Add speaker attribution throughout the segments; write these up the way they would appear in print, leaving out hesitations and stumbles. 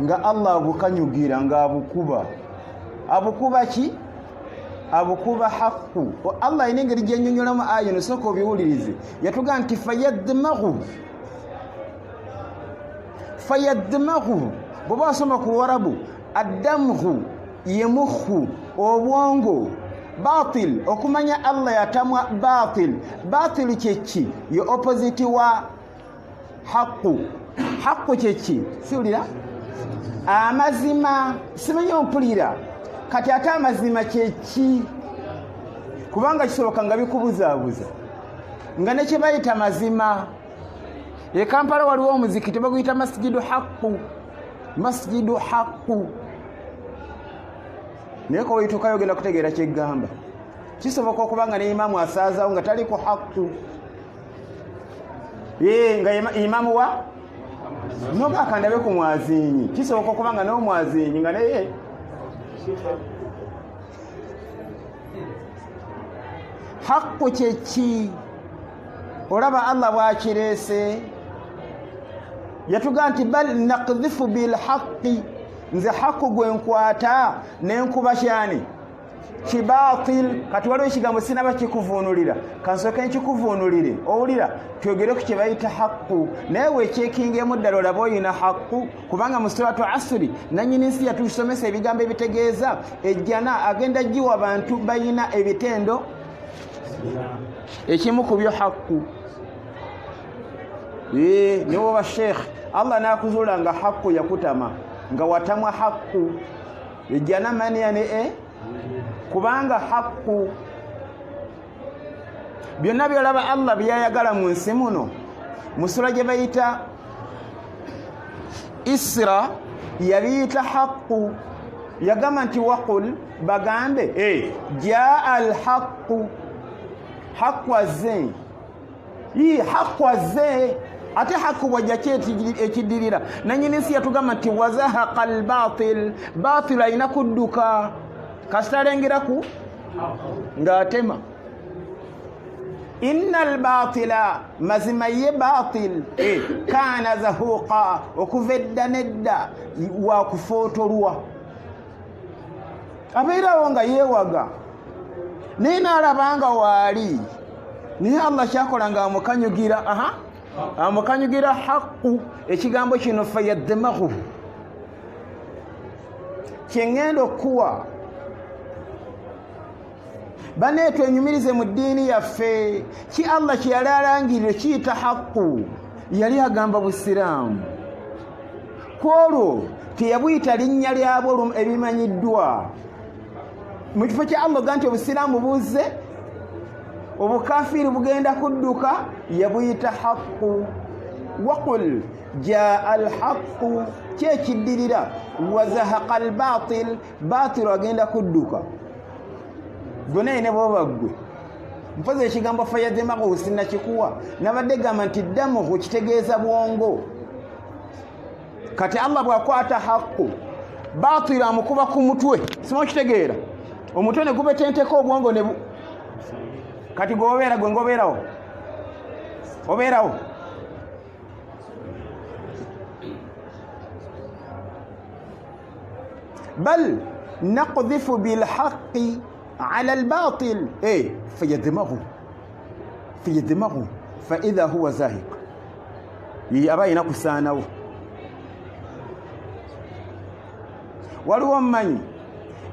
Speaker 1: nga Allah abukanyugira nga abukuba ki abukuba haqqu. Allah ina engeri gyennyonnyolamu aya eno sooka obiwulirize. Yatugaa nti fayadmaghu bw'oba wasoma ku Luwarabu addamhu ye mukhu obwongo. Batil okumanya Allah yatamwa batil kyeki ye opposite wa haqqu kyeki siwulira amazima simanyi ompulira kati ate amazima kyeki kubanga kisoboka nga bikubuzaabuza nga nekye bayita mazima. E Kampala waliwo omuzikiti baguyita masjidu haqqu naye ko weyitukayo ogenda kutegeera kyeggamba. Kisoboka okuba nga ne imaamu asaazawo nga tali ku haqqu nga imaamu wa noga akandabe ku mwazinyi. Kisoboka okuba nga n'omwazinyi nga naye haqqu kyeki. Olaba Allah bwakireese yatugaa nti bal naqdhifu bil haqqi nze haqqu gwe nkwata nenkuba kyani kibatil. Kati waliwo ekigambo sinaba kikuvuunulira kansooke nkikuvuunulire owulira twogere ku kye bayita haqqu naye weekyekingemu ddala olaba oyina haqqu kubanga mu suratu asri nannyini nsi yatusomesa ebigambo ebitegeeza ejjana agenda giwa abantu bayina ebitendo ekimu ku byo haqqu. Niwo ba sheikh Allah nakuzuula nga haqqu yakutama nga watamwa haqqu ejjana maniyane kubanga haqqu byonna byolaba Allah byayagala mu nsi muno mu sura gye bayita Isra yabiyita haqqu yagamba nti waqul bagambe jaa al haqqu haqqu azze haqqu azze ate haqqu wajja ekiddirira nannyini nsi yatugamba nti wazahaqa al batil ayina kudduka kasitalengeraku ng'atema. Innal batila mazima ye batil kaana zahuqa okuva edda nedda wakufootolwa abeerawo nga yeewaga naye n'alabanga waali naye Allah kyakola nga amukanyugira haqqu. Ekigambo kino fayadmaghu kyengenda okuwa bane twenyumirize mu ddiini yaffe ki Allah kye yali alangirire kiyita haqqu yali agamba busiraamu kwolwo teyabuyita linnya lyabwo ebimanyiddwa mu kifo kya Allah ga nti obusiraamu buzze obukafiiri bugenda kudduka yabuyita haqqu. Waqul jaa al haqqu kyekiddirira wazahaqa al batil agenda kudduka gone ne boba gwe mpoze ekigambo fayadmaghu sinnakikuwa nabadde gamba nti ddamu kitegeeza bwongo. Kati Allah bwakwata haqqu batil amukuba ku mutwe simo kitegeera omutwe ne gubetenteko obwongo ne kati gobeera gwe ngobeerawo obeerawo bal naqdhifu bil haqqi على الباطل فيدمغه فإذا هو زاهق يأبين كسانه. والومن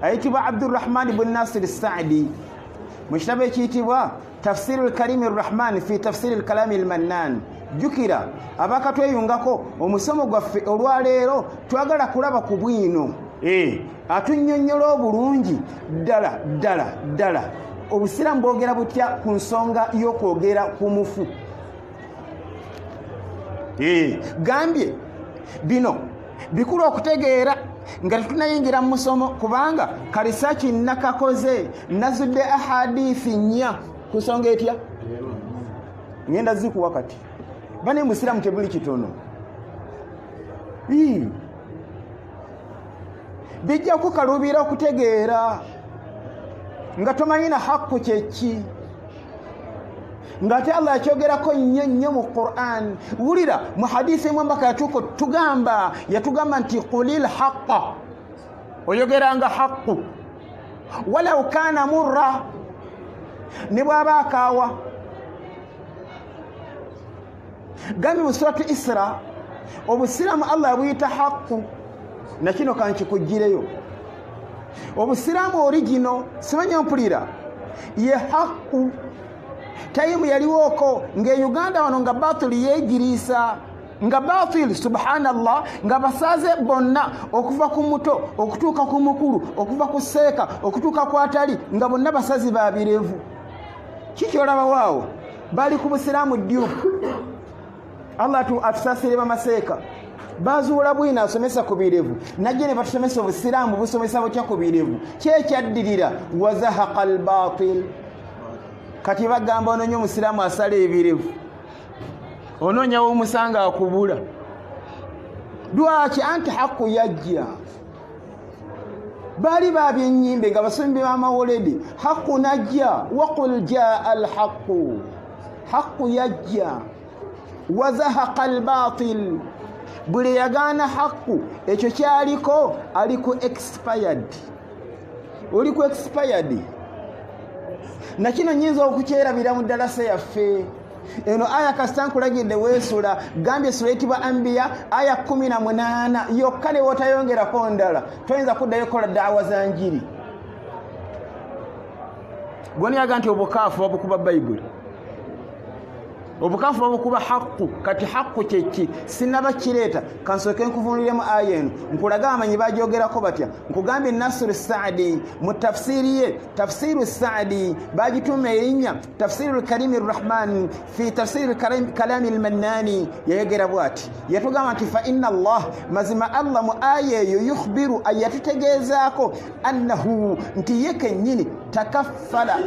Speaker 1: أيتبع عبد الرحمن بن ناصر السعدي مشتبه كيتبع تفسير الكريم الرحمن في تفسير الكلام المنان jukira abaka tweyungako omusomo gwaffe olwaleero twagala kulaba ku bwino atunnyonnyola obulungi ddala obusiraamu bwogera butya ku nsonga y'okwogera ku mufu. Gambye bino bikulu okutegeera nga tetunayingira mu musomo kubanga kalisaaki nakakoze nazudde ahadithi 4 ku nsonga etya ngenda zikuwa kati bane musiraamu tebuli kitono bijja kukaluubira okutegeera nga tomanyi na haqqu kyeki ngate Allah yakyogerako nnyo mu Qur'an. Wulira mu hadisi emwe mbaka yatugamba nti qulil haqqa, oyogeranga haqqu walau kana murra, ne bwaba akaawa. Gambi mu suratu Isra obusiraamu Allah abuyita haqqu, na kino kankikugireyo. Obusiraamu origino simanya mpulira ye haqqu. Tayimu yaliwoko nge Uganda wano nga batili yegirisa, nga batili subhanallah, nga basaze bonna okuva ku muto okutuuka ku mukulu, okuva ku seeka okutuuka ku atali, nga bonna basazi babirevu. Kiki olaba waawo bali ku busiraamu ddyo. Allah tu atusasire bamaseeka bazuula bwina asomesa ku birevu, najje ne batusomesa obusiraamu busomesa butya ku birevu. Kyekyaddirira wazahaqa albatil. Kati bagamba onoonya omusiraamu asala ebirevu, onoonya w'omusanga akubula. Lwaki? Anti haqqu yajja. Bali babyennyimbe nga basombi b'amawoledi, haqqu najja, waqul jaa alhaqqu. Haqqu yajja wazahaqa albatil. Buli yagaana haqqu ekyo kyaliko aliku expired. Oli ku expired. Na kino nyinza okukyerabira mu ddalasa yaffe. Eno aya kasita nkulagidde weesula, gambye sura eyitibwa Anbiya aya 18 yokka ne wootayongerako ndala, toyinza kuddayo kola daawa za njiri. Gwoni yaga nti obukaafu babukuba Bayibuli, obukaafu babukuba haqqu. Kati haqqu kyeki sinaba kireeta, kansooke nkuvunuliremu aya eno nkulaga amanyi bajogerako batya. Nkugambye Nasr Saadi mu tafsiri ye, tafsiru Saadi bagituuma erinnya tafsiru Karimi Rahman fi tafsiri Kalami al-Mannani. yayogera bwati, yatugamba nti fa inna Allah, mazima Allah mu aya eyo yukhbiru, ayatutegeezaako annahu, nti ye kennyini takaffala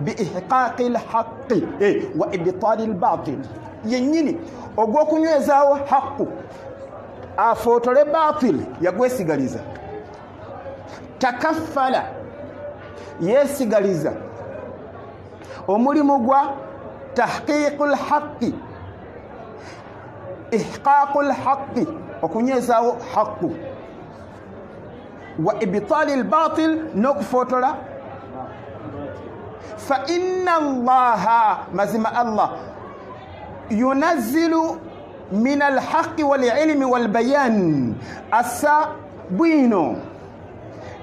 Speaker 1: biihqaqi alhaqqi wa ibtali albatil. Yennyini ogw'okunywezaawo haqqu afootole batil yagwesigaliza. Takaffala yeesigaliza omulimu gwa tahqiqu alhaqqi, ihqaqu alhaqqi, okunywezaawo haqqu, wa ibtali albatil, n'okufootola. Fa inna Allaha, mazima Allah, yunazzilu min alhaqqi wal ilmi wal bayan, assa bwino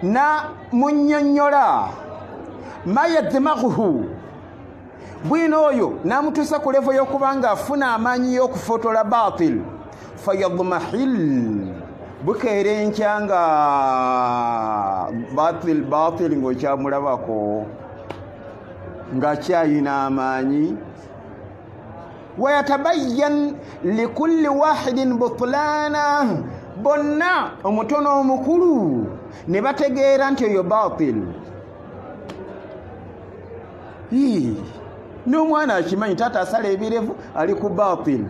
Speaker 1: na munnyonnyola ma yadmaghuhu, bwino oyo namutuusa ku levo y'okubanga afuna amaanyi y'okufootola batil. Fayadmahil, bukeera enkya nga batil ng'okyamulabako ng'akyayina amaanyi. Wayatabayyan likulli wahidin butlana, bonna omutono omukulu ne bategeera nti oyo batil. N'omwana akimanyi taata asala ebirevu ali ku batil.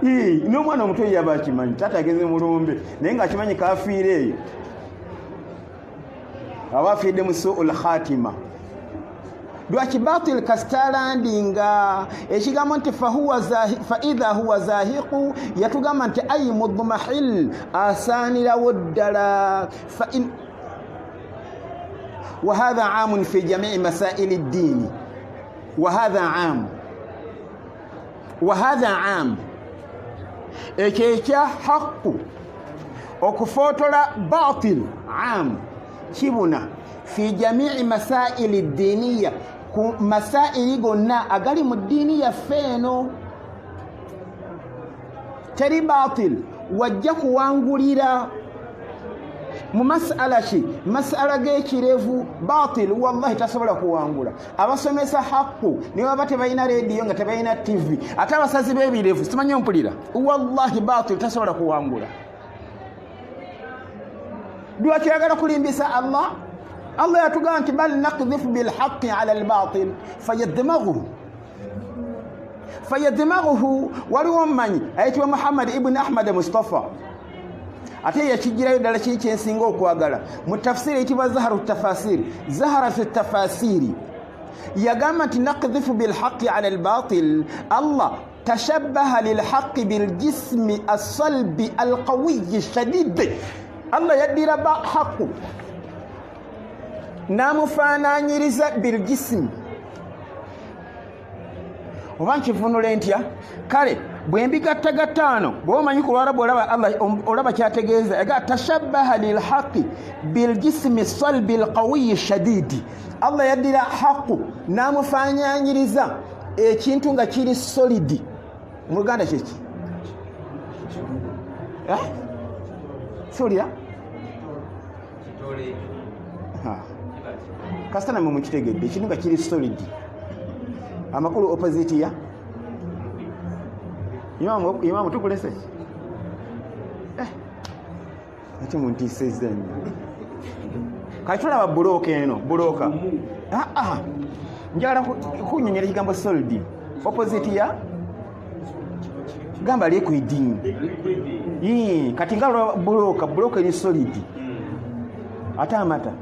Speaker 1: N'omwana omuto yaba akimanyi taata ageze mulumbe naye ng'akimanyi kafiire eyo, aba afiidde mu su'ul khatima. Lwaki batil kasitalandinga ekigambo nti fa idha huwa zahiqu, yatugamba nti ayi mudmahil, asaanirawo ddala. Wa hadha aamun fi jamii masaili ddiini, wa hadha aam, ekyo ekya haqqu okufootola batil aam kibuna fi jamii masaili ddiiniya, ku masaili gonna agali mu ddiini yaffe eno. Teri batil wajja kuwangulira mu masala ki, masala g'ekirevu. Batil wallahi tasobola kuwangula. Abasomesa haqqu niwe baba tebalina rediyo nga tebalina TV, ate abasazi b'ebirevu simanyi mpulira, wallahi batil tasobola kuwangula. Lwaki yagala kulimbisa Allah? Allah yatugamba nti bal naqdhifu bilhaqqi ala albatil fayadmaghuhu. Waliwo omumanyi ayitibwa Muhammad ibn Ahmad Mustafa, ate yakigirayo ddala kiri kyensinga okwagala mu tafsiri eyitibwa zaharatu tafasiri. yagamba nti naqdhifu bilhaqqi ala albatil. Allah tashabbaha lilhaqqi biljismi assalbi alqawiyi shadid. Allah yaddira haqqu namufaananyiriza biljismi. Oba nkivunule ntya? Kale bwe mbigattagattaano bw'omanyi ku Lwarabu olaba kyategeeza ega tashabbaha lilhaqqi biljismi salbi alqawiyi shadidi. Allah yaddira haqqu namufaananyiriza ekintu nga kiri solidi. Mu Luganda kyeki solya kasitana mwe mukitegedde ekintu nga kiri solidi. Amakulu opposite ya imamu tukulese ati muntiisezza nnyo. Kati tulaba bulooka eno bulooka njagala kunyonyera ekigambo solidi opposite ya gamba liquiding. Kati nga bulooka eri solidi ate amata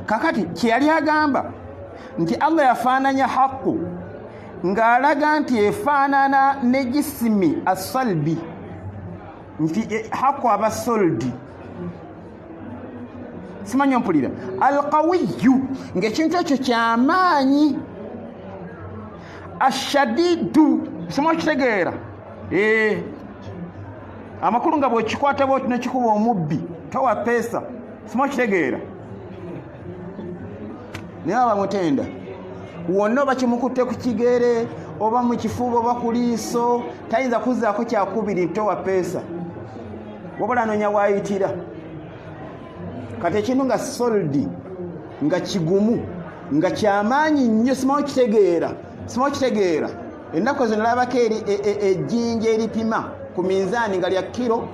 Speaker 1: kakati kyeyali agamba nti Allah yafaananya haqqu ng'alaga nti efaanana ne jisimi asalbi nti haqqu aba solidi. Simanyi mpulira alqawiyu ng'ekintu ekyo kyamaanyi ashadidu. Simanyi kitegeera amakulu nga bw'ekikwata bw'oti nekikuba omubbi towa peesa. Simanyi kitegeera naye abamutenda wonna oba kimukutte ku kigere oba mu kifuba oba ku liiso tayinza kuzzaako kyakubiri towa peesa wabula anoonya waayitira. Kati ekintu nga solidi nga kigumu nga kyamaanyi nnyo. Simanyi kitegeera ennaku zino labako ejjinja eripima ku minzaani nga lya kiro.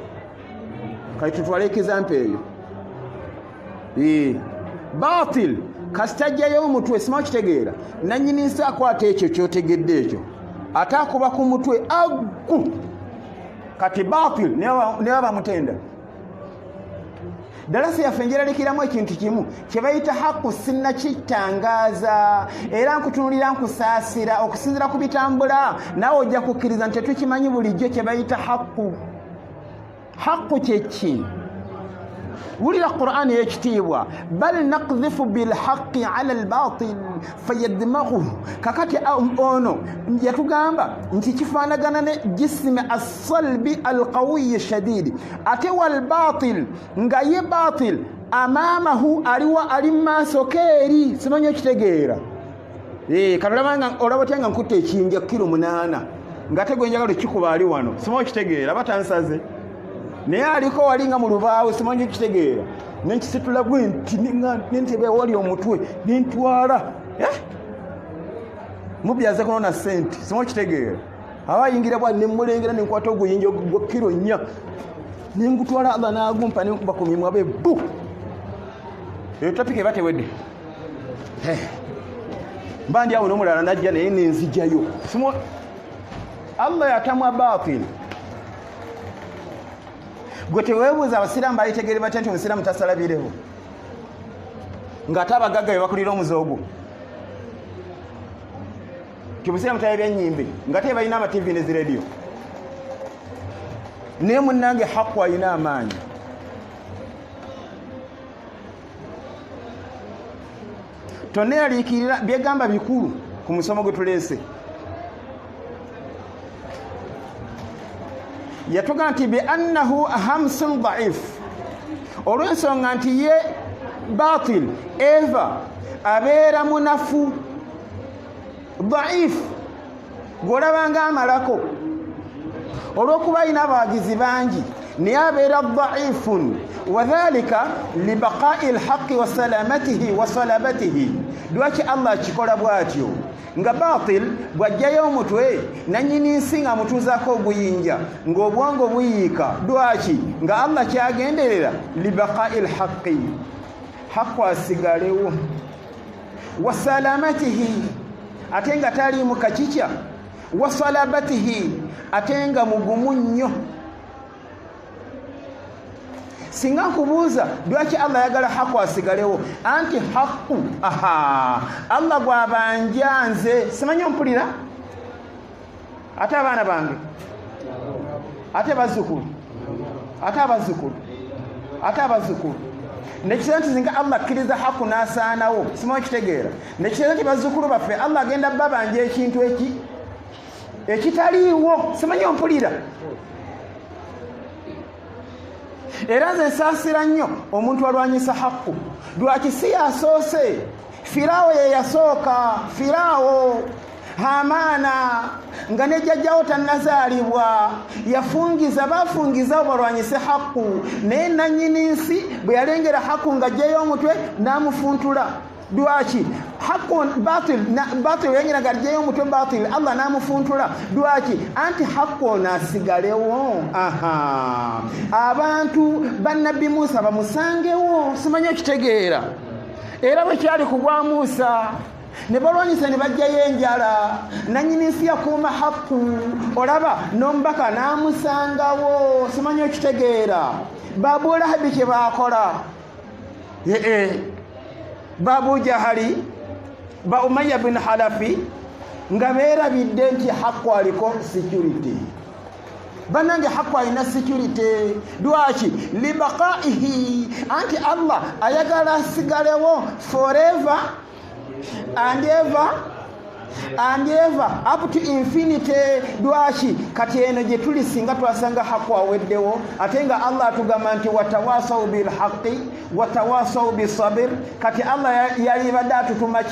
Speaker 1: Kati tutwale ekizampa eyo batil kasitajjayo omutwe. Simanyi kitegeera nannyini nsi akwata ekyo kyotegedde ekyo ate akuba ku mutwe aggu. Kati batil ne bamutenda. Dalasi yaffe njeralikiramu ekintu kimu kye bayita haqqu sinnakitangaaza era nkutunulira nkusaasira okusinzira ku bitambula naawe ojja kukkiriza nti tetukimanyi bulijjo kye bayita haqqu. Haqqu kyeki wulira Qur'ani y'ekitiibwa bal naqdhifu bilhaqqi ala albatil fayadmaghu. Kakati ono yatugamba nti kifaanagana ne jisimi assalbi alqawiyi shadidi ate walbatil nga ye batil amaamahu ali maaso keeri. Simanyi okitegeera olaba otya nga nkutte ekiyinja kilo 8 ng'ate gwe njagala okikuba ali wano. Simanyi okitegeera batansaze naye aliko wali nga mu lubaawo. Simanyi okitegeera nenkisitula bwe nti nentebe wali omutwe nentwala mubyaze kunona sente. Simanyi okitegeera abayingira bwa nemulengera nenkwata oguyinja gwa kilo 4 nengutwala Allah n'agumpa nenkuba ku mimwa be bu eyo topika batewedde mbandi awo n'omulala najja naye nenzijayo. Allah yatamwa batil. Gwe teweebuuza abasiraamu balitegeere batya nti omusiraamu tasalabireho ng'ate abagagga be bakulira omuzoogo ti omusiraamu tayebya ennyimbe ng'ate balina amativi ne zirediyo. Naye munnange haqqu alina amaanyi. Tonneeraliikirira byegamba bikulu ku musomo gwe tuleese. Yatugamba nti bi annahu hamsun daif olw'ensonga nti ye batil eva abeera munafu daif gw'olabanga amalako olw'okuba alina abawagizi bangi naye abeera daifun wadhalika libaqai lhaqi wa salamatihi wa salabatihi. Lwaki Allah akikola bw'atyo nga batil bw'ajjayo omutwe nannyini nsi nga mutuuzaako oguyinja ng'obwongo buyiika. Lwaki nga Allah kyagenderera libaqai lhaqi haqqu asigalewo wa salamatihi ate nga taliimu kakica wa salabatihi ate nga mugumu nnyo. singa nkubuuza lwaki Allah yagala haqqu asigalewo anti haqqu Allah gwabanja nze simanyi ompulira ate abaana bange ate bazzukulu nekisa nti singa Allah akkiriza haqqu n'asaanawo simanyi kitegeera nekisa nti bazzukulu baffe Allah agenda babanja ekintu ekitaliiwo simanyi ompulira era nze nsaasira nnyo omuntu alwanyisa haqqu lwaki si yasoose Firaawo ye yasooka Firaawo Hamana nga ne jjajjawo tannazaalibwa bafungizawo balwanyise haqqu naye nannyini nsi bwe yalengera haqqu nga ajjayo omutwe n'amufuntula lwaki haqqu batil yengera nga ajjayo omutwe batil Allah n'amufuntula lwaki anti haqqu naasigalewo abantu bannabbi Musa bamusangewo simanyi okitegeera era bwe kyali kugwa Musa ne balwanyisa ne bajjayo enjala nannyini nsi yakuuma haqqu olaba n'omubaka n'amusangawo simanyi okitegeera Babu Lahabi kye baakola Babu Jahali ba Umayya bin Halafi nga beerabidde nti haqqu aliko security banange haqqu alina security lwaki libaqaihi anti Allah ayagala asigalewo forever and ever up to infinity lwaki kati eno gye tuli singa twasanga haqqu aweddewo ate nga Allah atugamba nti watawasaw bil haqqi watawasaw bis sabr kati Allah yali badde atutuma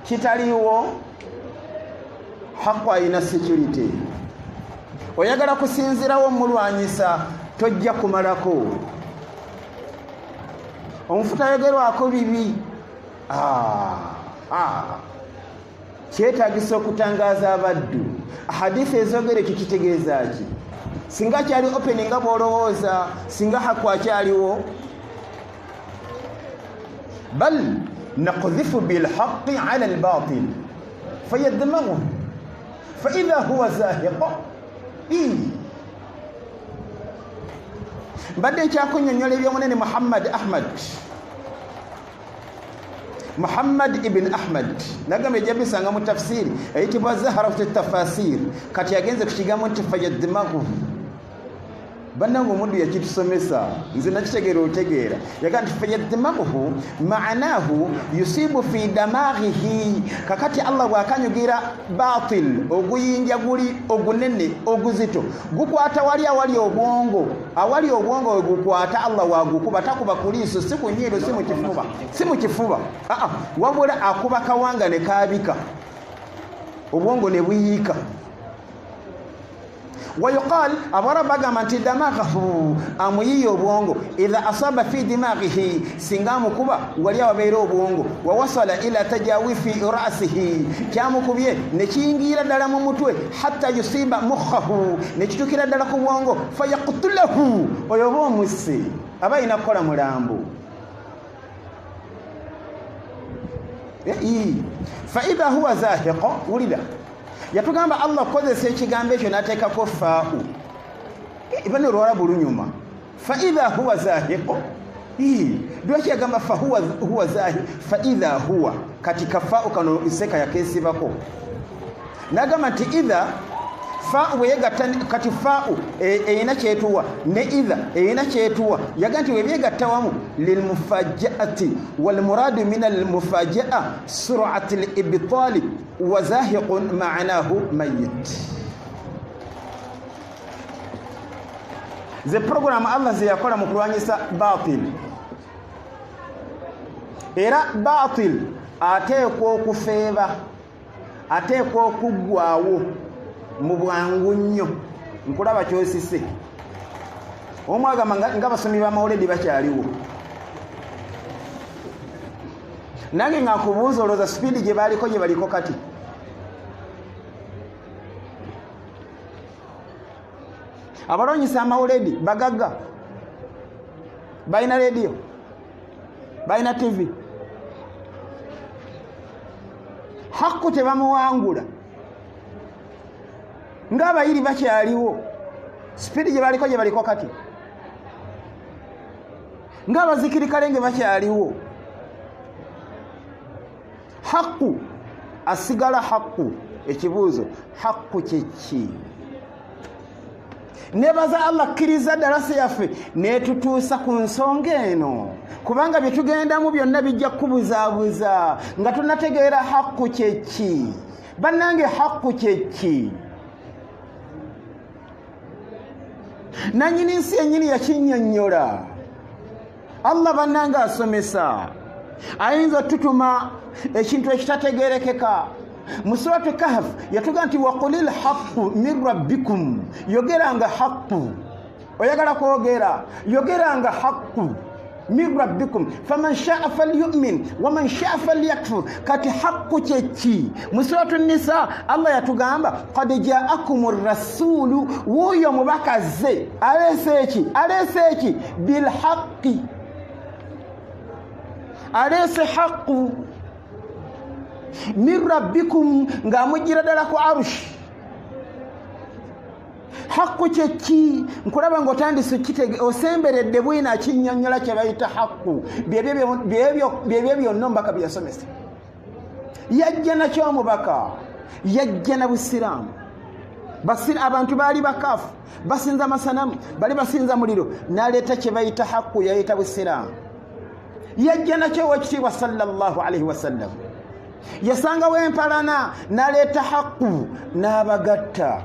Speaker 1: kitaliwo haqqu alina security oyagala kusinzirawo mulwanyisa tojja kumalako omufuta yogerwako bibi kyetaagisa okutangaaza abaddu hadithi ezogere kikitegeeza ki singa kyali opening nga bw'olowooza singa haqqu akyaliwo bal naqdhifu bilhaqqi ala albatil fayadmaghu faidha huwa zahiqa mbadde nkyakunnyonnyola ebyomunene Muhammad ibn Ahmad nagamba ejjabisanga mu tafsiri eyitibwa Zahratu tafasir kati yagenze ku kigambo nti fayadmaghu bannange omundu yakitusomesa nze nakitegeera otegeera yaga nti fayadmaghu maanahu yusibu fi damaghihi kakati Allah bwakanyugira batil oguyinja guli ogunene oguzito gukwata wali obwongo we gukwata Allah wagukuba takuba kuliiso si ku nyindo si mu kifuba wabula akuba kawanga ne kaabika obwongo ne buyiika ويقال أبرا من دماغه أمي بونغو إذا أصاب في دماغه سنغام كوبا وليا وبيرو بونغو ووصل إلى تجاويف رأسه كامو كوبيه نشينغي لدى ممتوي حتى يصيب مخه نشتوكي لدى بونغو فيقتله ويبو مسي أبا ينقل مرامبو فإذا هو زاهق ولد yatugamba Allah kozesa ekigambo ekyo n'ateekako faa'u ibane lwala bulunyuma fa idha huwa zahiqu lwaki yagamba fa huwa zahiq fa idha huwa katika faa'u kano iseka yakesibako nagamba nti idha faa'u weyegatta kati faa'u eyina kyetuwa ne idha eyina kyetuwa yaga nti webyegatta wamu lilmufajjaati walmuradu min almufajjaa sur'ati libtali wa zahiqun ma'anahu mayyit ze program Allah ze yakola mu kulwanyisa batil era batil ateekwa okufeeba ateekwa okuggwaawo mu bwangu nnyo nkulaba kyosise omwagamba nga basomi ba mawuledi bakyaliwo nange nga nkubuuza olowooza sipiidi gye baliko kati abalonyisa amawuledi bagagga balina rediyo balina TV haqqu tebamuwangula ng'abayiri bakyaliwo sipiidi gye baliko kati ng'abazikiri kalenge bakyaliwo. Haqqu asigala haqqu. Ekibuuzo, haqqu kyeki? Nebaza Allah kkiriza darasa yaffe netutuusa ku nsonga eno, kubanga bye tugendamu byonna bijja kubuzaabuza nga tunategeera haqqu kyeki. Bannange, haqqu kyeki? Nannyini nsi yennyini yakinnyonnyola. Allah bannange asomesa, ayinza otutuma ekintu ekitategeerekeka. Mu suratu Kahf yatuga nti waqulil haqqu min rabbikum, yogeranga haqqu. Oyagala kwogera, yogeranga haqqu min rabbikum faman sha'a falyu'min wa man sha'a falyakfur. Kati haqqu kyeki? Mu suratu Nisa Allah yatugamba qad ja'akumur rasulu, wuyo mubakaze alese eki bil haqqi, alese haqqu min rabbikum, ng'amujjira ddala ku arushi. Haqqu kyeki? Nkulaba ng'otandise osemberedde bwina akinnyonnyola kye bayita haqqu. Byebyo byonna omubaka bye yasomesa. Yajja nakyo omubaka, yajja na busiraamu. Abantu baali bakaafu, basinza masanamu, bali basinza muliro, n'aleeta kye bayita haqqu, yayita busiraamu. Yajja nakyo owekitiibwa sallallahu alaihi wasallam. Yasangawo empalana, n'aleeta haqqu, n'abagatta.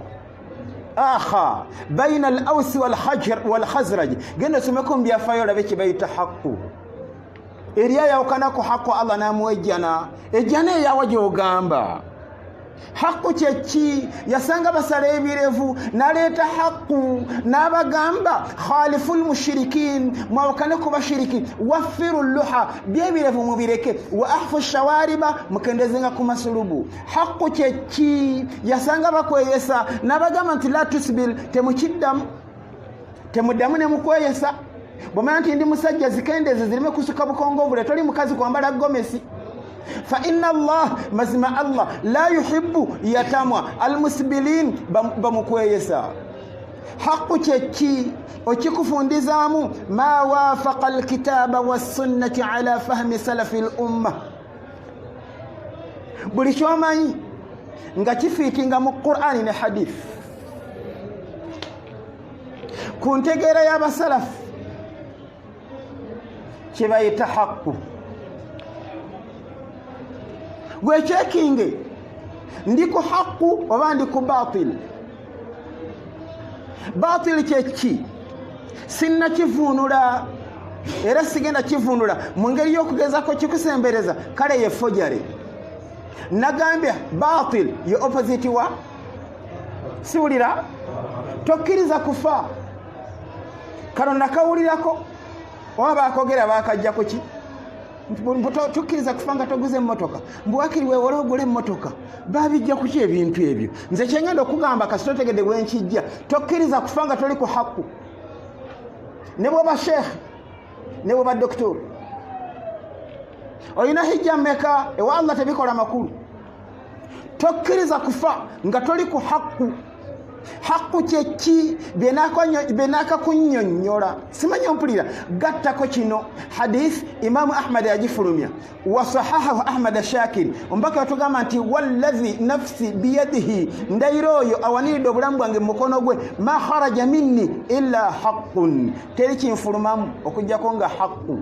Speaker 1: Aha baina al-Aws wal-Khazraj. Genda someko mu byafaayo olabe kye bayita haqqu. Eryayawukana ku haqqu Allah n'amuwejjana, ejjana eyawa gy'ogamba. Haqqu kyeki? Yasanga basala ebirevu, n'aleeta haqqu, n'abagamba khaliful mushrikin, mwawukane ku bashiriki, waffiru luha, byebirevu mubireke, wa ahfu shawariba, mukendezenga ku masulubu. Haqqu kyeki? Yasanga bakweyesa, n'abagamba nti la tusbil, temuddamu ne mukweyesa. Bw'omanya nti ndi musajja zikendeze zirime kusuka bukongovule, toli mukazi kwambala gomesi. Fa inna Allah, mazima Allah, la yuhibbu yatamwa almusbilin, bamukweyesa. Haqqu kyeki? Okikufundizaamu ma waafaqa alkitaba wassunnati ala fahmi salafi lumma. Buli kyomanyi nga kifiitinga mu Qur'ani ne hadith, ku ntegeera y'abasalafu, kye bayita haqqu. Gwe kyekinge, ndi ku haqqu oba ndi ku batil? Batil kyeki? Sinna kivuunula era sigenda kivuunula mu ngeri y'okugezaako kikusembereza, kale ye fojare. Nagambye batil ye opposite wa? Siwulira? Tokkiriza kufa. Kano nakawulirako oba baakogera baakajja ku ki? Tukkiriza kufa nga toguze emmotoka. Mbuwakiri weewole ogule emmotoka. Baabijja ku ki ebintu ebyo? Nze kyengenda okugamba kasita otegedde bwenkijja, tokkiriza kufa nga toli ku haqqu. Ne bw'oba sheekh, ne bw'oba doktori, olina hijja mmeka? Ewa Allah tebikola makulu. Tokkiriza kufa nga toli ku haqqu. Haqqu kyeki? Benakakunnyonnyola. Simanyi mpulira, gattako kino hadith Imam Ahmad yagifulumya, wa sahahahu Ahmad Shakir. Omubaka yatugamba nti wallazi nafsi biyadihi, ndayiro oyo awaniridde obulamu bwange mu mukono gwe, ma kharaja minni illa haqqun, teri kinfulumamu okuggyako nga haqqu.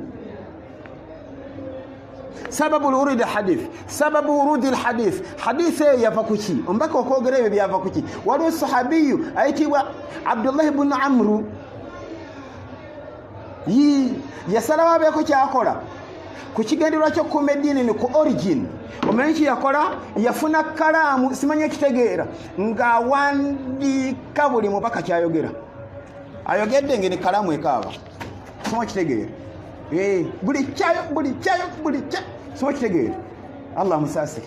Speaker 1: Sababu urudi hadith, sababu urudi hadith, hadith yava kuki? Ombaka okwogera ebyo byava kuki? Waliwo sahabiyu ayitibwa Abdullah ibn Amru, yasalawo abeeko kyakola ku kigendererwa ky'okukuuma eddiini ni ku origin. Omanyi ki yakola? Yafuna kalaamu, simanyi ekitegeera, ng'awandiika buli mubaka kyayogera. Ayogedde ngene kalaamu ekaaba. Simanyi ekitegeera. Buli kyayo so kitegeera. Allah musasiri,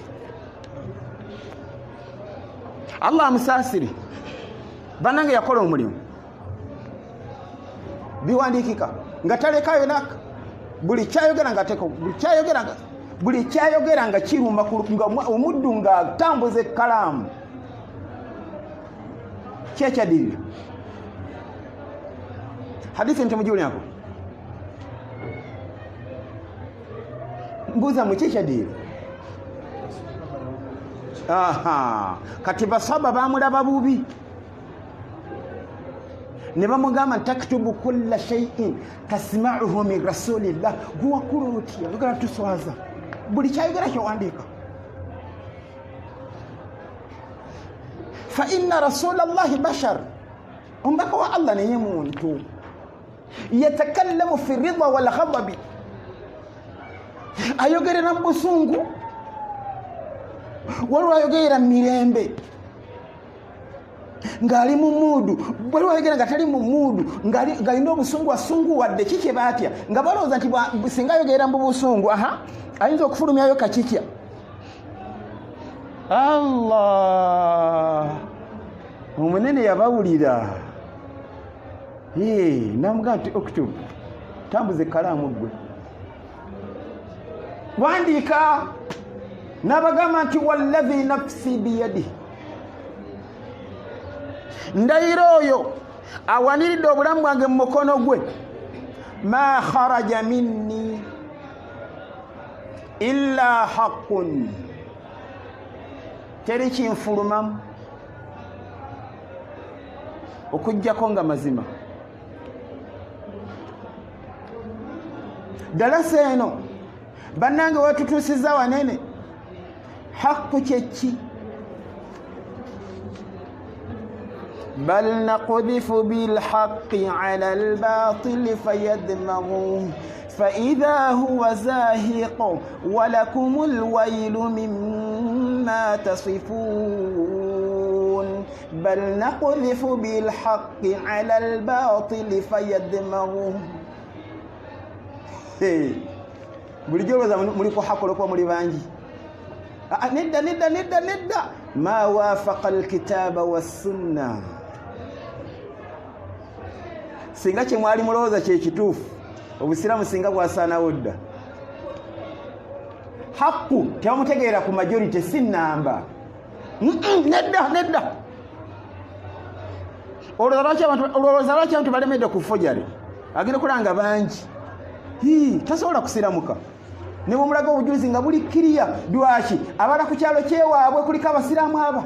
Speaker 1: Allah musasiri. Bannange yakola omulimu, biwandiikika nga talekayo naka. Buli kyayogera nga teko, buli kyayogera nga kirumba nga omuddu ng'atambuza ekkalaamu. Kyekyadirira hadithi ntemugiwulyako. mbuuza mukikyadire kati basaba bamulaba bubi ne bamugamba taktubu kulla shay'in tasma'uhu min rasulillah guwakulu otya lugala tuswaza buli kyayogera kyewandiika fa inna rasulallahi bashar ombaka wa allah naye muntu yatakallamu fi ridha wal ghadabi ayogerera mu busungu waliwo ayogerera mirembe ngali mu muudu waliwo ayogera nga tali mu muudu ng'alina obusungu asunguwadde kikye batya nga balowooza nti singa ayogerera mu busungu ayinza okufulumyayo kakitya allah omunene yabawulira namugaa nti oktubu tambuza ekkalaamu gwe wandiika n'abagamba nti wallazi nafsi biyadihi ndayira oyo awaniridde obulamu bwange mu mukono gwe ma kharaja minni illa haqqun teri kinfulumamu okujjako nga mazima dalasa eno bannange wetutuusiza wanene haqqu kyeki بل نقذف بالحق على الباطل فيدمغه فإذا هو زاهق ولكم الويل مما تصفون بل نقذف بالحق على الباطل فيدمغه bulijjo baza muli ku hakolo kwa muli bangi nedda ma wafaqa alkitaba wassunna singa kye mwali mulowooza kye kituufu obusiraamu singa bwasaanawo dda haqqu tebamutegeera ku majority si nnamba nedda olowooza lwaki abantu balemedde ku fojare agenda kulanga bangi tasobola kusiramuka ne bwemulaga obujulizi nga buli kiriya lwaki abala ku kyalo kyewaabwe kuliko abasiraamu aba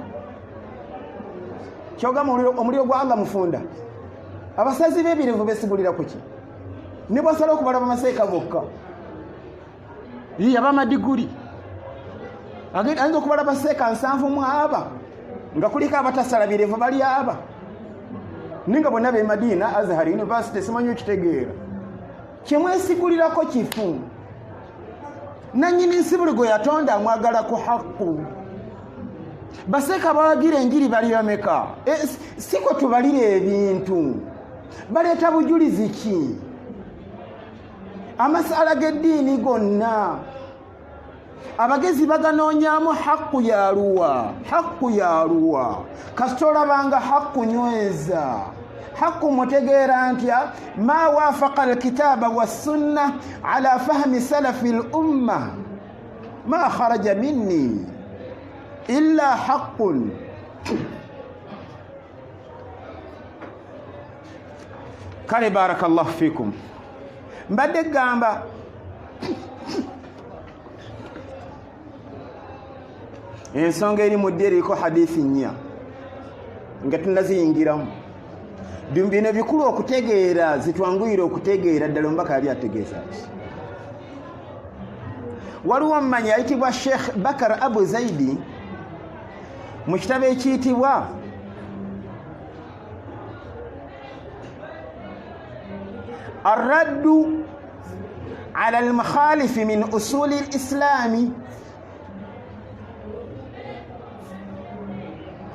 Speaker 1: kyogamba omuliro gwa allah mufunda abasazi b'ebirevu besigulira kuki ne bwasala okubala bamaseeka bokka abamadiguli ayinza okubala baseeka 7 mu aba nga kuliko abatasala birevu bali aba ninga bonna be Madina Azhar University simanyi okitegeera kyemwesigulirako kifu nanyini nsibuli gwe yatonda amwagala ku haqqu baseeka bawagira enjiri bali bameka siko tubalire ebintu baleeta bujulizi ki amasala g'eddiini gonna abagezi baganoonyaamu haqqu yaluwa kasita olabanga haqqu nyweza haqqu mutegeera ntya ma waafaqa alkitaba wassunna ala fahmi salafi lumma ma kharaja minni illa haqqun kale barakallahu fikum mbadde gamba ensonga eri mu ddi eriko hadithi nnya nga tunaziyingiramu bino bikulu okutegeera zitwanguyire okutegeera ddala omubaka yali ategeeza waliwo mmanyi ayitibwa Sheikh Bakar Abu Zaidi mu kitabo ekiyitibwa الرد على المخالف من أصول الإسلام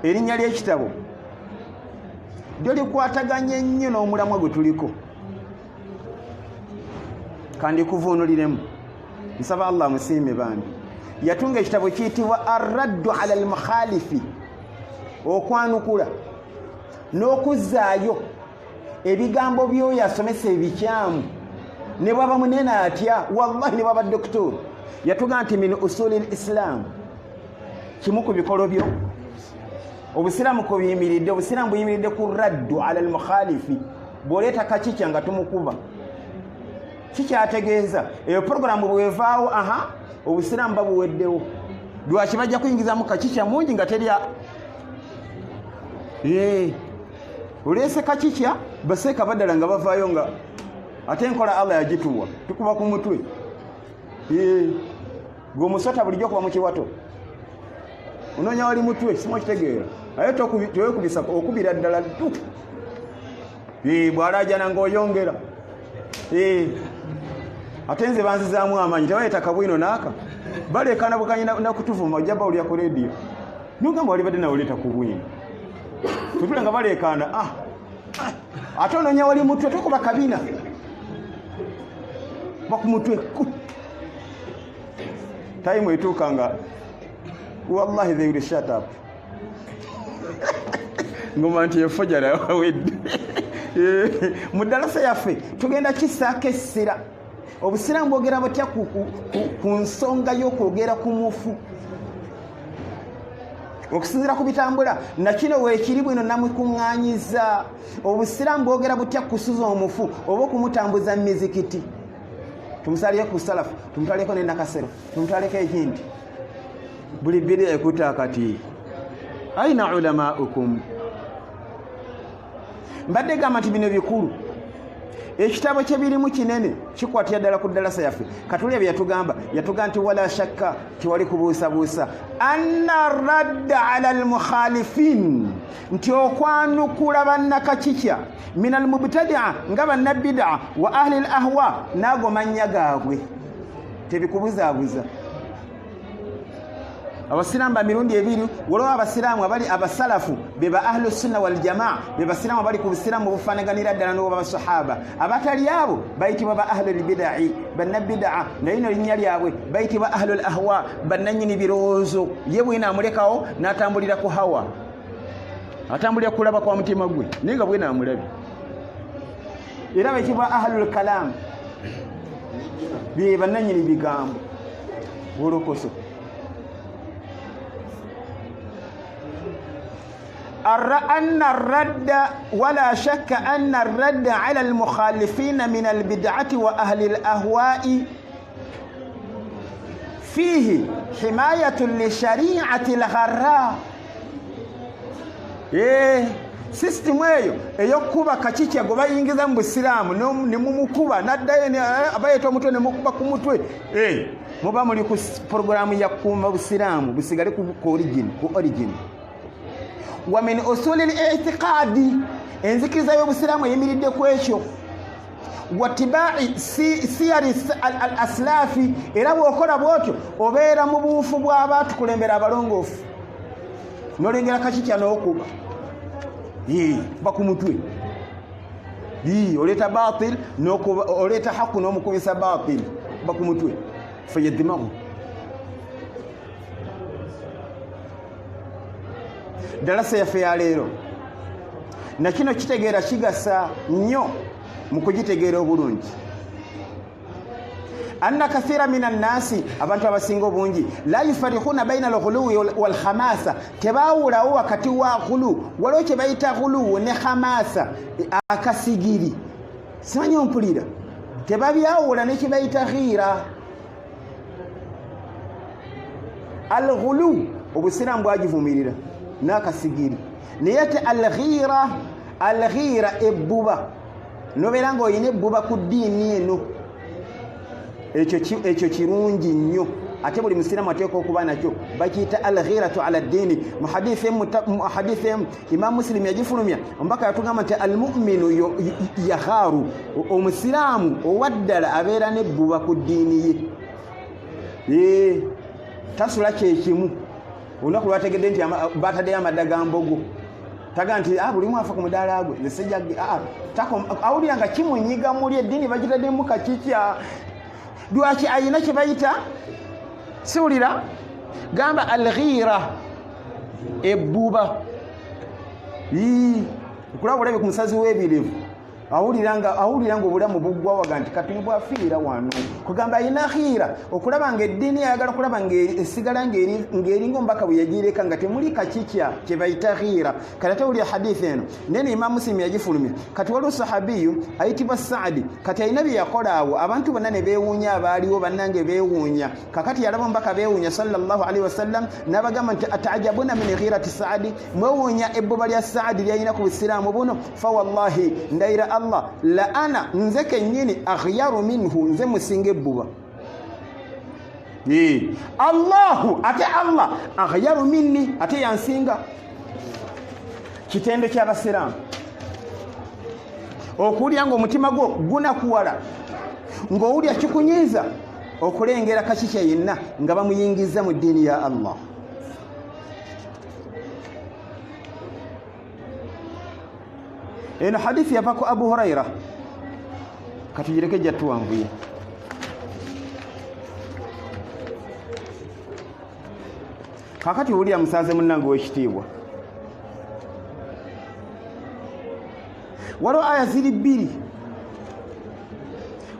Speaker 1: erinnya ly'ekitabo lyo likwataganye ennyo n'omulamwa gwe tuliko kandi kuvuunuliremu nsaba allah musiime bambi yatunga ekitabo kiyitibwa arraddu ala almukhalifi okwanukula n'okuzzaayo ebigambo by'oyo asomesa ebikyamu ne bwaba munene atya wallahi ne bwaba doktor yatuga nti min usuli lislam kimu ku bikolo byo obusiraamu ko biyimiridde obusiraamu buyimiridde ku raddu ala almukhalifi bw'oleeta kakikya nga tumukuba kikyategeeza eyo programu bwevaawo obusiraamu babuweddewo lwaki bajja kuyingizamu kakikya mungi nga terya oleese kakikya baseeka baddala nga bavaayo nga ate enkola Allah yagituwa tukuba ku mutwe gwe omusota bulijjo kuba mu kiwato onoonya wali mutwe simukitegeera aye tewekubisa okubira ddala tu bw'alaajana ng'oyongera ate nze banzizaamu amaanyi tebayeta kabwino naaka baleekana bukanye nakutuvuma ojja bawulira ku leediyo nogamba wali badde nawuleeta ku bwino tutule nga baleekaana ate onoonya wali mutwe tokuba kabina bakumutwe time etuuka nga wallahi they will shut up ngoma nti efojara wawedde mu ddalasa yaffe tugenda kisaako essira obusiraamu bwogera butya ku nsonga y'okwogera ku mufu okusinziira ku bitambula nakino weekiri bwino namwekuŋŋaanyiza obusiraamu bwogera butya kusuza omufu oba okumutambuza mu mizikiti tumusalire ku salafu tumutwaleko n'enakasero tumutwaleko ekindi buli biri ekuta kati aina ulamaukum mbadde gamba nti bino bikulu ekitabo kye birimu kinene kikwatira ddala ku ddalasa yaffe katulya bye yatugamba nti wala shakka tiwali kubuusabuusa anna radda ala almukhalifin nti okwanukula bannakakikya min almubtadia nga bannabida wa ahli alahwa naago mannya gaabwe tebikubuzaabuza abasiraamu ba mirundi ebiri waliwo abasiraamu abali abasalafu be ba ahlu sunna wal jamaa be basiraamu abali ku busiraamu obufaanaganira ddala n'obwa basahaba abatali abo bayitibwa ba ahlu lbidai bannabidaa naye no linnya lyabwe bayitibwa ahlu lahwa bannanyini birowoozo ye bwina amulekawo n'atambulira ku hawa atambulira kulaba kwa mutima gwe naye nga bwina amulabye era bayitibwa ahlu lkalaamu be bannanyini bigambo wolokoso أن الرد ولا شك أن الرد على المخالفين من البدعة وأهل الأهواء فيه حماية لشريعة الغراء system eyokuba kakikya go bayingiza mu Busiraamu ne mumukuba naddayo abayeta omutwe ne mukuba ku mutwe muba muli ku programu ya kuuma Busiraamu busigale ku origin wa min usuli al-i'tiqadi enzikiriza y'obusiraamu eyimiridde ku ekyo watibai siyari al-aslafi era bw'okola bw'otyo obeera mu buufu bw'abaatukulembera abalongoofu n'olengera kakikya n'okuba ba ku mutwe oleeta batil oleeta haku n'omukubisa batil ba ku mutwe fayadimahu ddalasa yaffe ya leero na kino kitegeera kigasa nnyo mu kugitegeera obulungi anna kathira minan nasi abantu abasinga obungi la yufarikuna baina al-ghuluwi wal khamasa tebawulawo wakati wa ghulu waliwo kye bayita ghulu ne khamasa akasigiri simanyi ompulira tebabyawula ne kye bayita ghira al-ghulu obusiraamu bwagivumirira n'akasigiri naye ate al-ghira ebbuba nobeera ng'olina ebbuba ku ddiini eno ekyo kirungi nnyo ate buli musiraamu ateeka okuba nakyo bakiyita al-ghiratu ala ddiini mu hadisi Imam Muslim yagifulumya omubaka yatugamba nti al-mu'minu yaghaaru omusiraamu owaddala abeera n'ebbuba ku ddiini ye tasula kyekimu olunaku lwategedde nti bataddeyo amadda ga mbogo taga nti buli mwafa ku mudaala gwe nesejjage awulira nga kimunyiga muli eddiini bagitaddemu kakikya lwaki ayina kye bayita siwulira gamba al-ghira ebbuba okulaba bulabye ku musazi w'ebirevu awuliranga obulamu buggwa waga nti kati bwafiira wano kugamba ayina khiira okulaba ng'eddiini ayagala kulaba ng'esigala ng'eringa omubaka bwe yagireka nga temuli kakikya kye bayita khiira. Kati ate wulira hadithi eno nene Imam Muslim yagifulumya. Kati waliwo sahabiyu ayitibwa Saadi, kati alina bye yakola awo abantu bonna ne beewuunya, abaaliwo bannange beewuunya. Kakati yalaba omubaka beewuunya sallallahu alaihi wasallam n'abagamba nti ataajabuna min ghirati Saadi, mwewuunya ebbuba lya Saadi lyalina ku busiraamu buno. Fa wallahi ndayira Allah la ana nze kennyini aghyaru minhu, nze musinga ebbuba. Allahu ate Allah aghyaru minni, ate yansinga. Kitendo ky'abasiraamu okuwulira ng'omutima gwo gunakuwala, ng'owulira kikunyiiza okulengera kakikya yenna nga bamuyingiza mu ddiini ya Allah. Eno hadithi yava ku Abu Huraira, katugireke jatuwanvuye. Kakati wulira musaze munnange w'ekitiibwa, waliwo aya ziri bbiri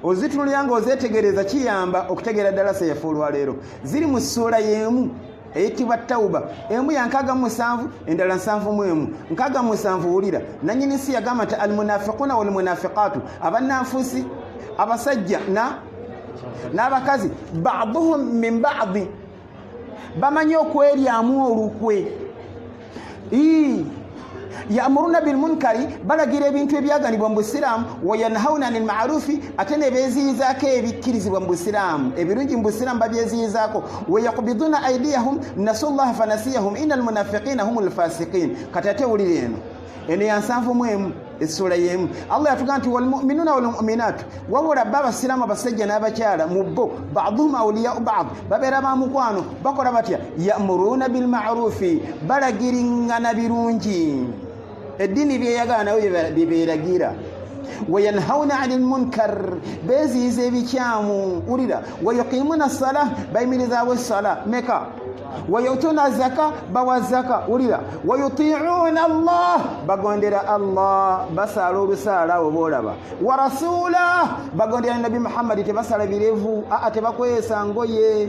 Speaker 1: ozitunulira ng'ozeetegereza, kiyamba okutegeera ddala seyaffe olwaleero. Ziri mu ssuula y'emu eyitibwa Tawuba, emu ya 67 endala 71. 67 wulira nannyini si yagamba nti almunafiquna walmunafiqatu, abannanfuusi abasajja n'abakazi ba'duhum min ba'di, bamanyi okweryamu olukwe. Ya'muruna bil munkari, balagira ebintu ebyaganibwa mu Busiraamu, wa yanhauna 'anil ma'rufi, ate ne beeziyizaako ebikkirizibwa mu Busiraamu, ebirungi mu Busiraamu babyeziyizaako. Wa yaqbiduna aydiyahum nasullaha fanasiyahum innal munafiqina humul fasiqin. Kati ate wulira eno ya 71 essula y'emu. Allah yatugamba nti walmu'minuna walmu'minatu, wabula abasiraamu abasajja n'abakyala mu bo ba'duhum awliya'u ba'd, babeera ba mukwano. Bakola batya? Ya'muruna bil ma'rufi, balagiringana birungi, eddiini byeyagala nawe byebeeragira. Wa yanhauna 'anil munkar, beeziyiza ebikyamu. Wulira, wa yuqimuna as-salah, bayimirizaawo essala meka. Wa yutuna zaka, bawa zaka. Wulira, wa yuti'una Allah, bagondera Allah, basala olusaala abo boolaba. Wa rasula, bagondera Nabi Muhammad, tebasala birevu, tebakwesa ngoye.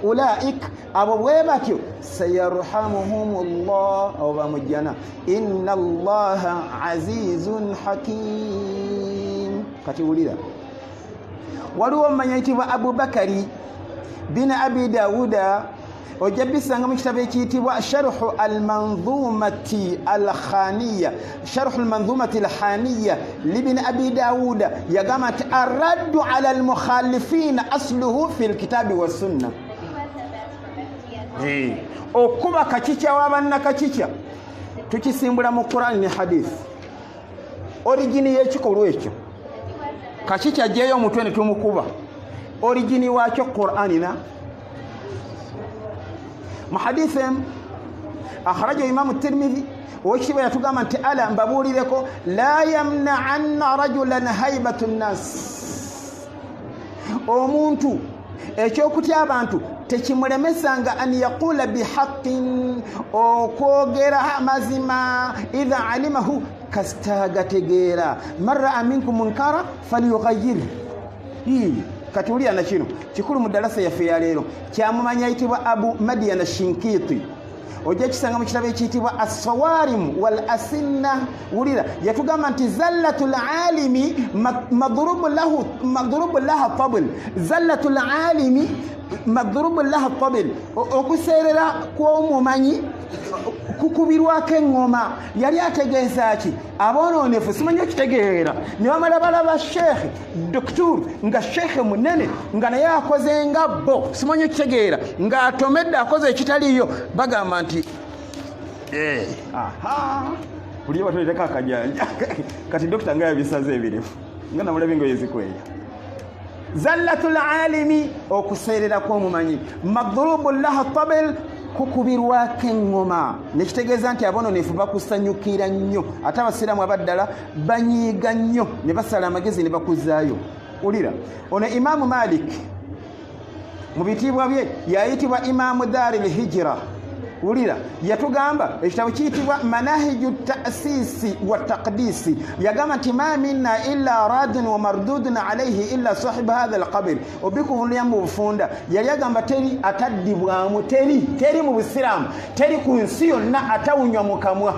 Speaker 1: Ulaik, abo bwe batyo sayarhamuhumullah, abo bamujjana. Inna Allaha azizun hakim. Kati wulira, waliwo omumanyi ayitibwa Abu Bakari bin Abi Dawuda, ojja bisanga mu kitabo ekiyitibwa Sharhu al-Manzumati al-Khaniya, Sharhu al-Manzumati al-Khaniya libni Abi Dawuda, yagamba nti arraddu ala al-mukhalifina asluhu fi al-kitabi wa sunna. Okuba kakikya w'abanna kakikya tukisimbula mu Qur'an ne hadith. Origini y'ekikolwa ekyo kakikya ajjeyo omutwe ne tumukuba. Origini waakyo Qur'ani na محدث أخرجه إمام الترمذي وكتب يتقام أنت ألا مبابولي لكو لا يمنعن رجلا هيبة الناس omuntu ekyokutyaba abantu tekimulemesanga an yaqula bihaqqin, okwogera mazima, idha alimahu kastagategeera, marra aminkum munkara falyughayyir. Kati wulira na kino kikulu mu ddalasa yaffe ya leero, kyamumanya ayitibwa Abu Madyan Shinkiti, ojja kisanga mu kitabo ekiyitibwa As-Sawarim wal Asinna. Wulira, yatugamba nti zallatul alimi madrubu laha tabl, zallatul alimi madrubu laha tabl, okuseerera kw'omumanyi kukubirwako eŋŋoma. Yali ategeeza ki? Abonoonefu simanyi okitegeera ne bamala balaba sheekhe doktor nga sheekhe munene nga naye akoze nga bo, simanyi okitegeera ng'atomedde akoze ekitaliyo, bagamba nti buli batoleka akajanja kati dokita nga yabisaze ebirefu nga namulabe engoye zikweya. Zallatul alimi, okuseerera kw'omumanyi, madrubu laha tabl, kukubirwako eŋŋoma. Nekitegeeza nti abonoonefu bakusanyukira nnyo, ate abasiraamu abaddala banyiiga nnyo ne basala amagezi ne bakuzaayo. Wulira, ono Imaamu Malik mu bitiibwa bye yayitibwa Imaamu Daaril Hijra, ulira yatugamba ekitabo kiyitibwa manahiju ta'sisi wa taqdisi yagamba nti ma minna illa radun wa mardudun alayhi illa sahib hadha alqabr obikuvulia mu bufunda yali agamba teri ataddibwamu teri mu busiramu teri ku nsi yonna atawunywa mu kamwa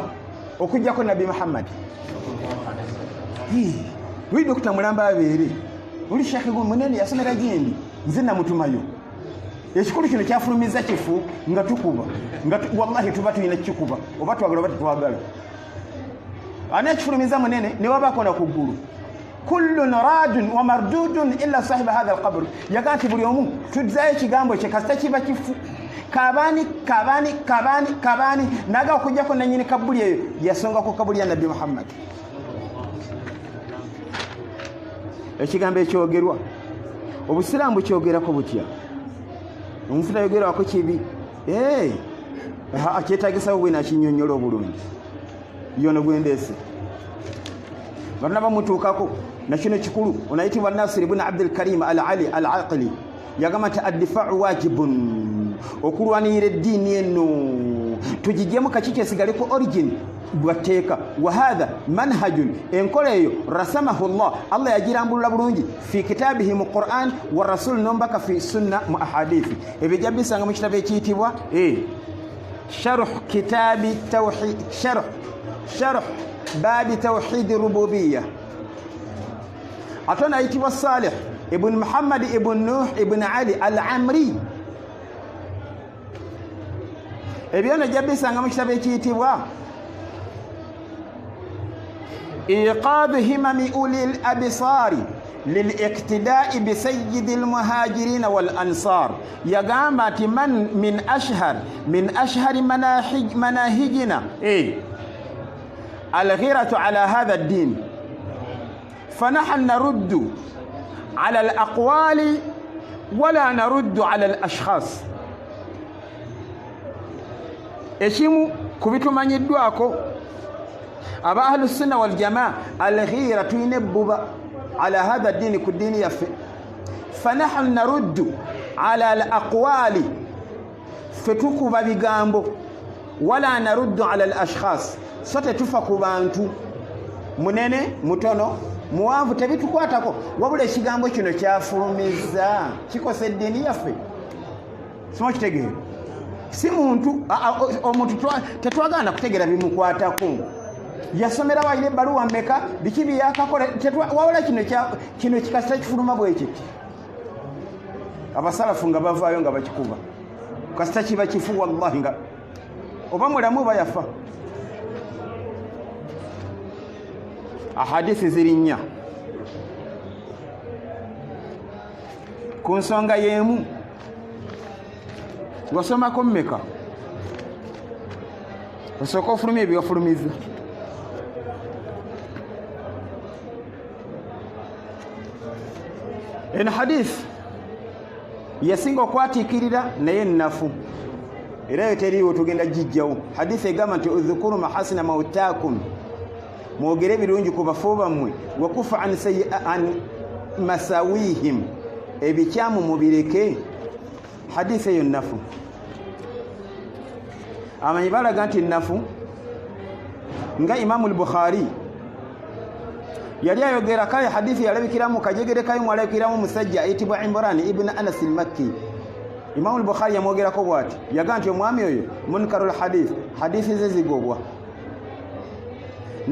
Speaker 1: okujjako nabi Muhammad wi Dr. Mulamba abeere uli shekhe munene yasomera gindi nze namutumayo ekikulu kino kyafulumiza kifu nga tukuba wallahi tuba tulina kikuba oba twagala oba tetwagala ani ekifulumiza munene ne wabako na kuggulu kullun radun wa mardudun illa sahiba hadha alqabr yakati buli omu tuzaye kigambo kye kasita kiba kifu kabani naga okujjako nanyini kabuli eyo yasonga ku kabuli ya Nabi Muhammad ekigambo ekyogerwa obusiraamu kyogerako butya omufuta yogerwako kibi akyetagisa bwe nakinyonnyola obulungi yono gwendeese barna bamutuukako nakino kikulu onayitibwa Nasir ibn Abdul Karim al-Ali al-Aqli yagamba nti addifa'u wajibun okulwanirira eddiini eno tugijjemu kaki kyesigale ku origin bwateeka wa hadha manhajun enkola eyo rasamahu Allah yagirambulula bulungi fi kitabihi mu Qur'an wa rasul nombaka fi sunna mu ahadithi ebijja bisanga mu kitabu ekiyitibwa sharh kitabi tawhid sharh babi tawhid rububiyyah atona ayitibwa Salih ibn Muhammad ibn Nuh ibn Ali al-Amri ebyona jabisanga mu kitabu ekiyitibwa إيقاظ همم أولي الأبصار للاقتداء بسيد المهاجرين والأنصار يقامت من أشهر مناهجنا الغيرة على هذا الدين فنحن نرد على الأقوال ولا نرد على الأشخاص إشيمو كبتو من يدواكو أبا أهل السنة والجماعة الغيرة ينبب على هذا الدين كالدين يفي فنحن نرد على الأقوال فتوكب بغامبو ولا نرد على الأشخاص ستتفق بانتو منene mutono muwanvu tebitukwatako wabula ekigambo kino kyafulumiza kikosa eddiini yaffe sima kitegeera si muntu omuntu tetwagana kutegeera bimukwatako yasomera waile baluwa meka bikibi yakakola wawula kino kikasita kifuluma bweki abasalafu nga bavaayo nga bakikuba kasita kiba kifu wallahi nga oba mulamu bayafa ahadithi ziri nnya ku nsonga y'emu wasomako mmeka osooka ofulumya ebyofulumiza eno hadith yasinga okwatiikirira naye nnafu era yo teriiwo tugenda gijjawo hadith egamba nti udhukuru mahasina mautakum mwogere ebirungi ku bafo bammwe wakufa an masawihim ebikyamu mubireke hadith eyo nnafu amanyi balaga nti nnafu nga Imamu al-Bukhari yali ayogera kale hadithi yalabikiramu kajegere kayo mwalabikiramu musajja ayitibwa Imran ibn Anas al-Makki Imamu al-Bukhari yamwogerako bwati yaga nti omwami oyo munkarul hadithi ze zigobwa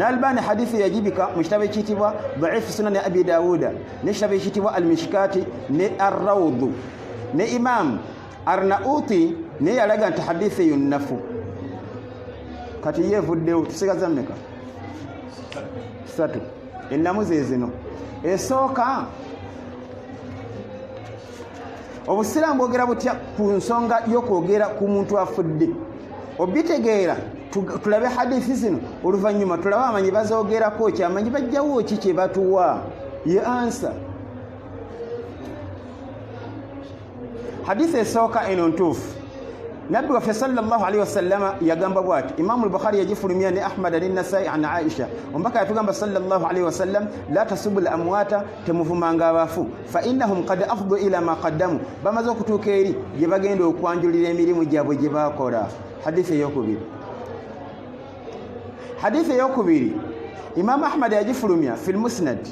Speaker 1: Albani hadithi yajibika mu kitabu ekiyitibwa Da'if Sunan Abi Dawuda ne kitabu ekiyitibwa Al-Mishkati ne Ar-Rawd ne Imam Arnauti ne yalaga nti hadithi yunnafu kati yevuddewo tusigaza mmeka satu ennamu ze zino esooka obusiraamu bwogera butya ku nsonga y'okwogera ku muntu afudde obitegeera tulabe hadithi zino oluvannyuma tulabe amanyi bazoogerako kyamanyi bajjawo ki kye batuwa ye ansa hadithi esooka eno ntuufu nabbi waffe sallallahu alaihi wasallama yagamba bwati Imamu al-Bukhari yagifulumya ne Ahmad an-Nasai an Aisha ombaka yatugamba sallallahu alaihi wasallam la tasubul amwata temuvumanga abafu fa innahum qad afdu ila ma qaddamu bamaze okutuuka eri gye bagenda okwanjulira emirimu gyabwe gye bakola hadithi eyokubiri Imam Ahmad yagifulumya fil Musnad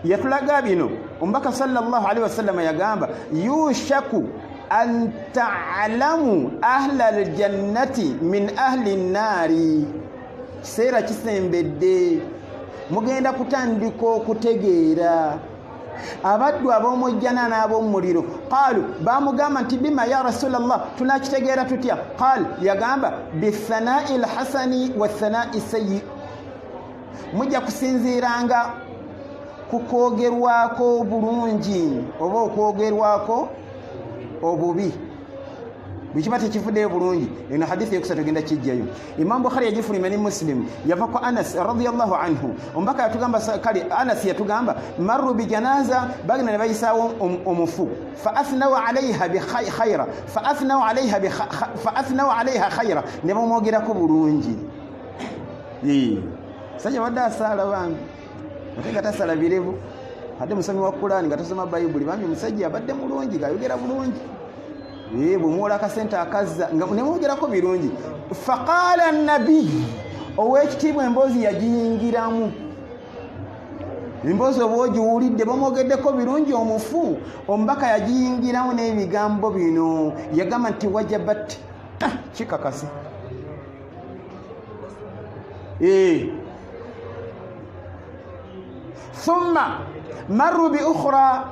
Speaker 1: yatulaga bino ombaka sallallahu alaihi wasallam yagamba yushaku an ta'lamu ahla aljannati min ahli an-nari kiseera kisembedde mugenda kutandika okutegeera abaddu ab'omujjana n'ab'omuliro qaalu bamugamba nti bima ya rasulallah tunakitegeera tutya qaal yagamba bithanai lhasani wathanai sayyi mujja kusinziiranga ku kwogerwako bulungi oba okwogerwako obubi bikiba tekivuddeyo bulungi. Eno hadithi yokusatu genda kijjayo. Imam Bukhari yagifulumya ne Muslim yava ko Anas radiyallahu anhu ombaka yatugamba kale Anas yatugamba marru bi janaza bagina ne bayisawo omufu fa athnaw alaiha bi khayra fa athnaw alaiha khayra ne bamwogerako bulungi. Sajja wadda asala bangi atega tasala birevu hadde musomi wa Qur'ani gatasoma Bible bambi musajja abadde mulungi gayogera bulungi bumuwola akasente akazza nga nemwogerako birungi. Faqala an-nabi owekitiibwa emboozi yagiyingiramu emboozi oba ogiwulidde bamwogeddeko birungi omufu omubaka yagiyingiramu n'ebigambo bino yagamba nti wajabat kikakasi thumma marru bi ukhra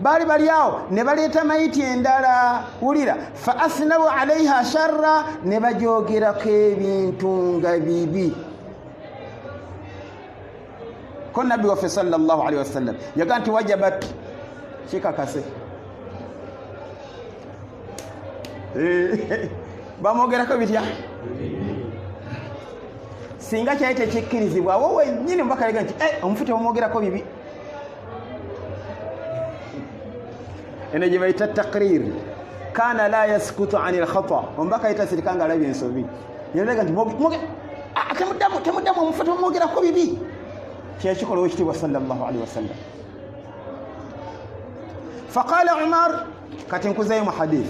Speaker 1: bali awo ne baleeta mayiti endala wulira fa asnawu alaiha sharra ne bajoogerako ebintu nga bibi ko nabbi waffe sallallahu alaihi wasallam yaga nti wajabat kikakase bamwogerako bitya singa kyali tekikkirizibwa wo wennyini mubaka yaga nti omufu tebamwogerako bibi. ene je bayita taqrir kana la yaskutu anil khata ombaka itasirikanga alabye ensobi yeraga nti temuddamu omufuta omwogerako bibi kyekikola wekitiibwa sallallahu alaihi wasallam. Faqala Umar kati nkuzayo mu hadith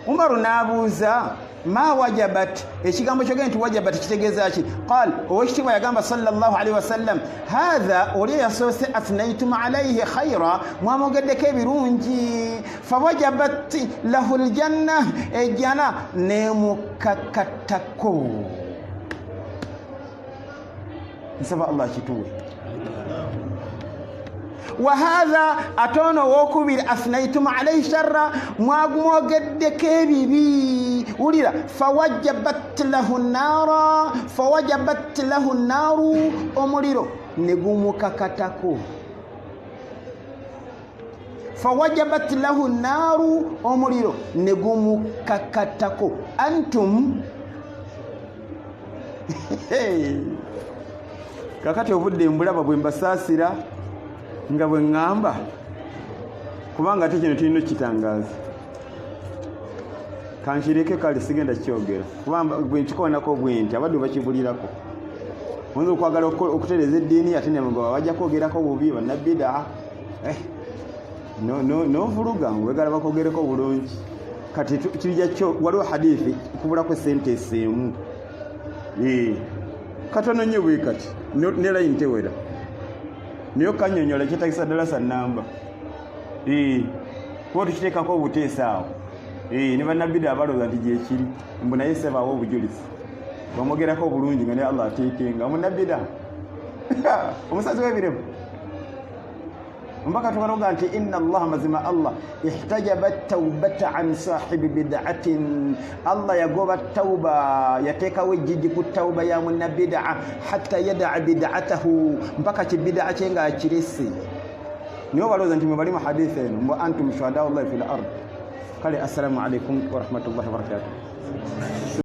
Speaker 1: Umar n'abuuza ma wajabat ekigambo kyogenda nti wajabat kitegeeza ki qal owekitiibwa yagamba sallallahu alaihi wasallam hadha oli yasoose athnaytum alaihi khayra mwamwogeddeko ebirungi fawajabat lahu ljanna ejjana nemukakatako. nsaba Allah kituwe وهذا اتونو وكبير اثنيتم عليه شر mwagumwogeddeko ebibi wulira fawajjabat lahu nnaru omuliro negumukakatako fawajabat lahu nnaru omuliro negumukakatako antum kakati obudde mbulaba bwe mbasaasira nga bwe ngamba kubanga ate kino tulina kitangaza kankireke kale sigenda kyogera kubanga bwe nkikoonako bwenti abadde bakibulirako oyinza okwagala okutereeza eddiini ate nemugaba bajja kwogerako bubi bannabbidaa novuluga wegala bakwogereko bulungi kati kijja kyo waliwo hadithi kubulako sentence emu katono nnyo bwe kati ne layini tewera niyo kanyonyola kitagisa dalasa namba kuba tukiteekako obuteesa awo ne bannabbidaa balooza nti gyekiri mbu naye sebaawo obujulizi bamwogerako obulungi nga ne Allah ateekenga munnabbidaa omusazi w'ebiremu mpaka tukaloga nti inna Allah mazima Allah ihtajaba taubata an sahibi bid'atin Allah yagoba tauba yateekawo ejjiji ku tauba ya munnabbidaa hatta yada'a bid'atahu mpaka kibid'a kye nga akirese niyo balooza nti mubali mu hadithi eno mbu antum shuhadau llahi fil ard kale assalamu alaikum wa rahmatullahi wa barakatuh.